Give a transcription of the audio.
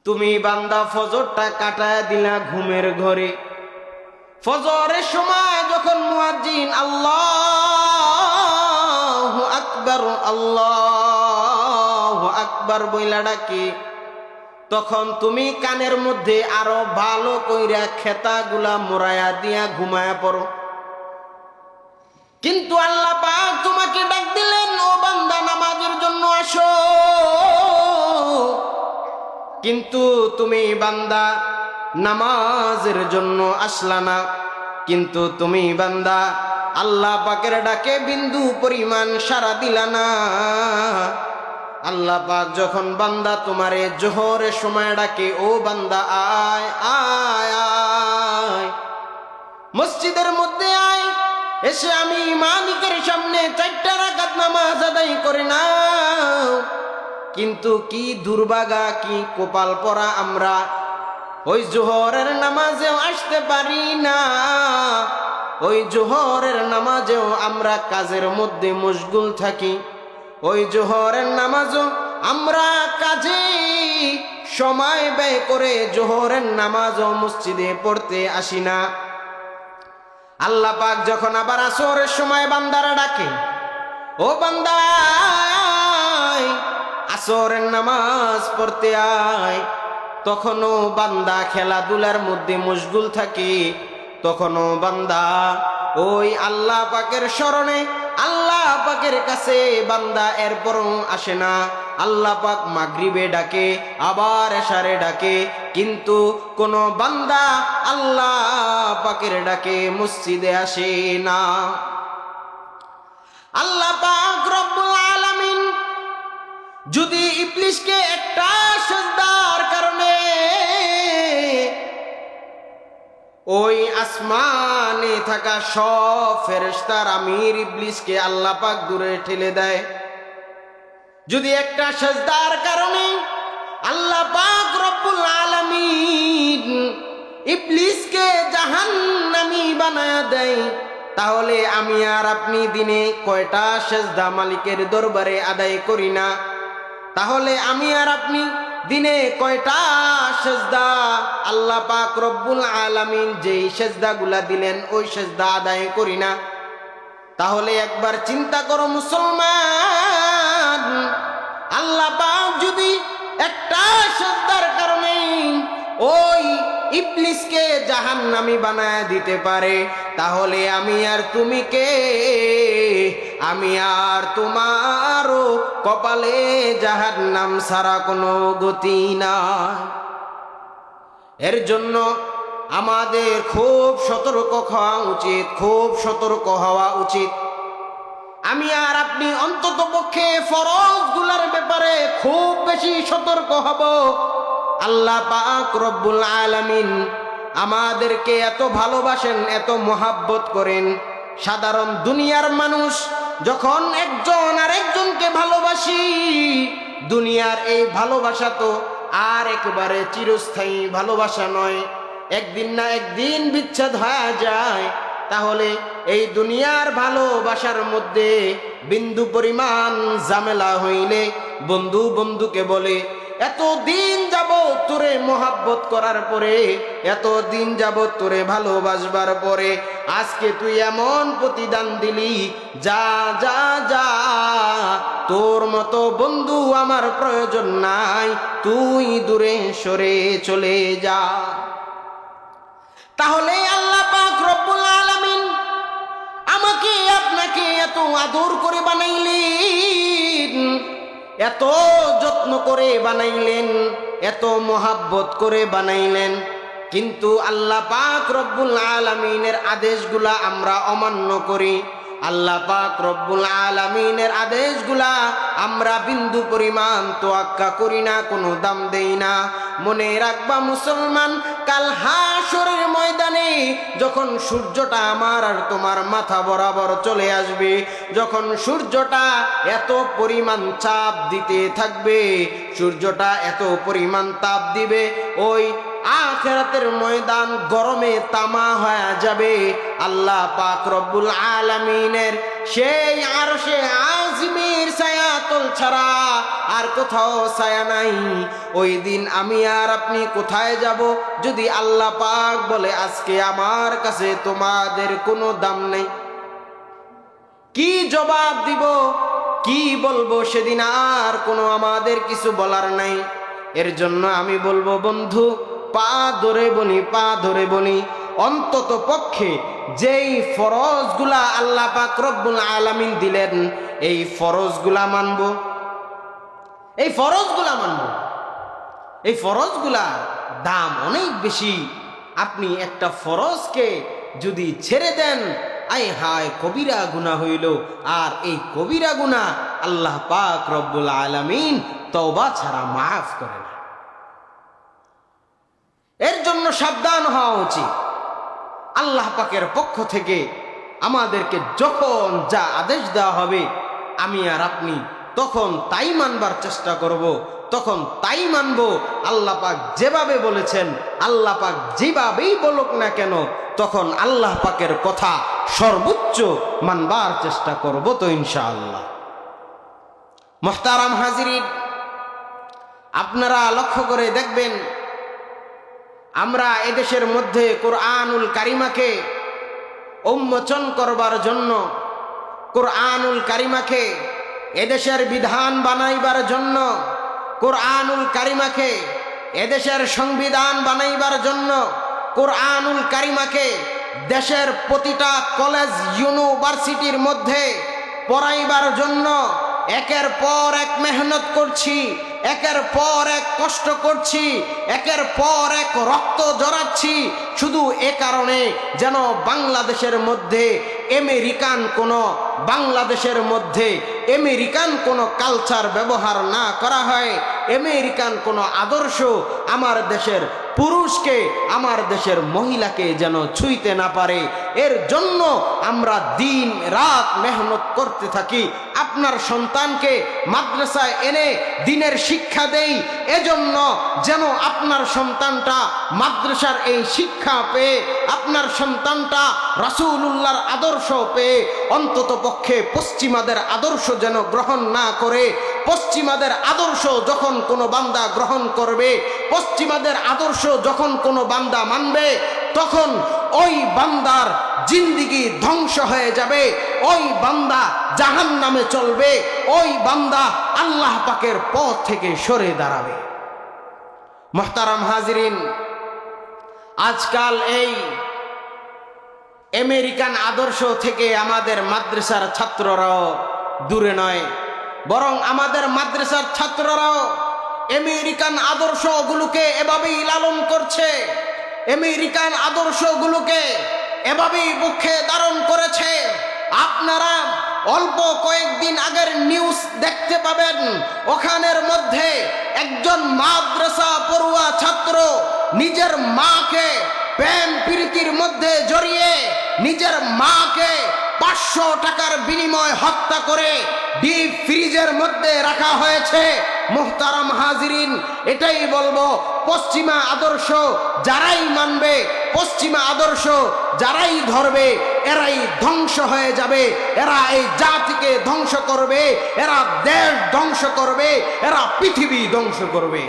তুমি বান্দা ফজরটা কাটায় দিলা ঘুমের ঘরে। ফজরের সময় যখন মুয়াজ্জিন আল্লাহু আকবার আল্লাহু আকবার বইলা ডাকে, তখন তুমি কানের মধ্যে আরো ভালো কইরা খেতাগুলা মোড়ায়া দিয়া ঘুমায়া পড়ো। কিন্তু আল্লাহ পাক তোমাকে ডাক দিলেন, ও বান্দা নামাজের জন্য আসো। কিন্তু তুমি বান্দা নামাজের জন্য আসলা না, কিন্তু তুমি বান্দা আল্লাহ পাকের ডাকে বিন্দু পরিমাণ সাড়া দিলা না। আল্লাহ পাক যখন বান্দা তোমারে জোহরের সময় ডাকে, ও বান্দা আয় আয় আয়, মসজিদের মধ্যে আয়, এসে আমি মালিকের সামনে 4টা রাকাত নামাজ আদায় করে নাও। কিন্তু কি দুর্ভাগা, কি কপাল পরা আমরা, ওই জোহরের নামাজেও আসতে পারি না। ওই জোহরের নামাজেও আমরা কাজের মধ্যে মশগুল থাকি। ওই জোহরের নামাজও আমরা কাজে সময় ব্যয় করে জোহরের নামাজও মসজিদে পড়তে আসি না। আল্লাহ পাক যখন আবার আসরের সময় বান্দারা ডাকে, ও বান্দা আয়, আসরের নামাজ পড়তে আয়, তখনও বান্দা খেলাধুলার মধ্যে মশগুল থাকে। তখনও বান্দা ওই আল্লাহ পাকের স্মরণে, আল্লাহ পাকের কাছে বান্দা এরপরও আসে না। আল্লাহ পাক মাগরিবে ডাকে, আবার এশারে ডাকে, কিন্তু কোন বান্দা আল্লাহ পাকের ডাকে মসজিদে আসে না। আল্লাহ পাক রব্বুল আলামিন যদি ইবলিসকে একটা সিজদার কারণে ওই আসমানে থাকা সব ফেরেশতার আমির ইবলিসকে আল্লাহ পাক দূরে ঠেলে দেয়, যদি একটা সিজদার কারণে আল্লাহ পাক রব্বুল আলামিন ইবলিসকে জাহান্নামী বানায়া দেয়, তাহলে আমি আর আপনি দিনে কয়টা সিজদা মালিকের দরবারে আদায় করি না? তাহলে আমি আর আপনি দিনে কয়টা সিজদা আল্লাহ পাক রব্বুল আলামিন যেই সিজদাগুলা দিলেন ওই সিজদা আদায় করি না? তাহলে একবার চিন্তা করো মুসলমান, আল্লাহ পাক যদি একটা সিজদার কারণে ওই ইবলিসকে জাহান্নামী বানায় দিতে পারে, তাহলে আমি আর তুমি কে? আমি আর তোমারও কপালে জাহান্নাম ছাড়া কোনো গতি নাই। এর জন্য আমাদের খুব সতর্ক হওয়া উচিত, খুব সতর্ক হওয়া উচিত। আমি আর আপনি অন্তত পক্ষে ফরজগুলোর ব্যাপারে খুব বেশি সতর্ক হব। আল্লাহ পাক রব্বুল আলামিন আমাদেরকে এত ভালোবাসেন, এত মোহাব্বত করেন। সাধারণ দুনিয়ার মানুষ যখন একজন আরেকজনকে ভালোবাসি, দুনিয়ার এই ভালোবাসা তো আর একেবারে চিরস্থায়ী ভালোবাসা নয়, একদিন না একদিন বিচ্ছেদ হয়ে যায়। তাহলে এই দুনিয়ার ভালোবাসার মধ্যে বিন্দু পরিমাণ ঝামেলা হইলে বন্ধু বন্ধুকে বলে, এতদিন যাবত তোরে মোহাব্বত করার পরে, এতদিন যাবত তোরে ভালোবাসবার পরে আজকে তুই এমন প্রতিদান দিলি, যা যা যা, তোর মতো বন্ধু আমার প্রয়োজন নাই, তুই দূরে সরে চলে যা। তাহলে আল্লাহ পাক রব্বুল আলামিন আমাকে আপনাকে এত আদর করে বানাইলেন, এত যত্ন করে বানাইলেন, এত মোহাব্বত করে বানাইলেন, কিন্তু আল্লাহ পাক রব্বুল আলামিনের আদেশগুলা আমরা অমান্য করি। আল্লাহ পাক রব্বুল আলামিনের আদেশগুলা আমরা বিন্দু পরিমাণ তোয়াক্কা করি না, কোনো দাম দেই না। মনে রাখবা মুসলমান, কাল হাসরের ময়দানে যখন সূর্যটা আমার আর তোমার মাথা বরাবর চলে আসবে, যখন সূর্যটা এত পরিমাণ চাপ দিতে থাকবে, সূর্যটা এত পরিমাণ তাপ দিবে, ওই আখিরাতের ময়দান গরমে তামা হয়ে যাবে। আল্লাহ পাক রব্বুল আলামিনের সেই আরশে আজিমের ছায়াতল ছাড়া আর কোথাও ছায়া নাই। ওই দিন আমি আর আপনি কোথায় যাব যদি আল্লাহ পাক বলে আজকে আমার কাছে তোমাদের কোনো দাম নেই? কি জবাব দিব, কি বলবো? সেদিন আর কোনো আমাদের কিছু বলার নাই। এর জন্য আমি বলবো বন্ধু, পা ধরে বনি, অন্তত পক্ষে যেই ফরজগুলা আল্লাহ পাক রব্বুল আলামিন দিলেন, এই ফরজগুলা মানব, এই ফরজগুলা দাম অনেক বেশি। আপনি একটা ফরজকে যদি ছেড়ে দেন, আয় হায় কবিরা গুনাহ হইল। আর এই কবিরা গুনাহ আল্লাহ পাক রব্বুল আলামিন তওবা ছাড়া মাফ করে না। এর জন্য সাবধান হওয়া উচিত। আল্লাহ পাকের পক্ষ থেকে আমাদেরকে যখন যা আদেশ দেওয়া হবে, আমি আর আপনি তখন তাই মানবার চেষ্টা করব, তখন তাই মানব। আল্লাহ পাক যেভাবে বলেছেন, আল্লাহ পাক যেভাবেই বলুক না কেন, তখন আল্লাহ পাকের কথা সর্বোচ্চ মানবার চেষ্টা করব তো ইনশাআল্লাহ। মুহতারাম হাজিরিন, আপনারা লক্ষ্য করে দেখবেন, আমরা এদেশের মধ্যে কোরআনুল কারিমাকে উন্মোচন করবার জন্য, কোরআনুল কারিমাকে এদেশের বিধান বানাইবার জন্য, কোরআনুল কারিমাকে এদেশের সংবিধান বানাইবার জন্য, কোরআনুল কারিমাকে দেশের প্রতিটা কলেজ ইউনিভার্সিটির মধ্যে পড়াইবার জন্য একের পর এক মেহনত করছি, একের পর এক কষ্ট করছি, একের পর এক রক্ত জড়াচ্ছি, শুধু এ কারণে যেন বাংলাদেশের মধ্যে আমেরিকান কোনো কালচার ব্যবহার না করা হয়, আমেরিকান কোনো আদর্শ আমার দেশের পুরুষকে, আমার দেশের মহিলাকে যেন ছুঁইতে না পারে। এর জন্য আমরা দিন রাত মেহনত করতে থাকি। আপনার সন্তানকে মাদ্রাসায় এনে দিনের শিক্ষা দেই, এজন্য যেন আপনার সন্তানটা মাদ্রাসার এই শিক্ষা পেয়ে, আপনার সন্তানটা রাসূলুল্লাহর আদর্শ পেয়ে অন্তত পক্ষে পশ্চিমাদের আদর্শ যেন গ্রহণ না করে। পশ্চিমাদের আদর্শ যখন কোনো বান্দা গ্রহণ করবে, পশ্চিমাদের আদর্শ যখন কোনো বান্দা মানবে, তখন ওই বান্দার জিন্দেগি ধ্বংস হয়ে যাবে, ওই বান্দা জাহান্নামে চলবে, ওই বান্দা আল্লাহ পাকের পথ থেকে সরে দাঁড়াবে। মুহতারাম হাজিরিন, আজকাল এই আমেরিকান আদর্শ থেকে আমাদের মাদ্রাসার ছাত্ররাও দূরে নয়, বরং আমাদের মাদ্রাসার ছাত্ররাও আমেরিকান আদর্শগুলোকে এভাবেই লালন করছে, আমেরিকান আদর্শগুলোকে এভাবেই বুকে ধারণ করেছে। আপনারা অল্প কয়েকদিন আগের নিউজ দেখতে পাবেন, ওখানের মধ্যে একজন মাদ্রাসা পড়ুয়া ছাত্র নিজের মাকে প্রেম প্রীতির মধ্যে জড়িয়ে নিজের মাকে 500 টাকার বিনিময়ে হত্যা করে ডিপ ফ্রিজের মধ্যে রাখা হয়েছে। মুহতারাম হাজিরিন, এটাই বলবো, পশ্চিমা আদর্শ যারাই মানবে, পশ্চিমা আদর্শ যারাই ধরবে, এরাই ধ্বংস হয়ে যাবে। এরা এই জাতিকে ধ্বংস করবে, এরা দেশ ধ্বংস করবে, এরা পৃথিবী ধ্বংস করবে।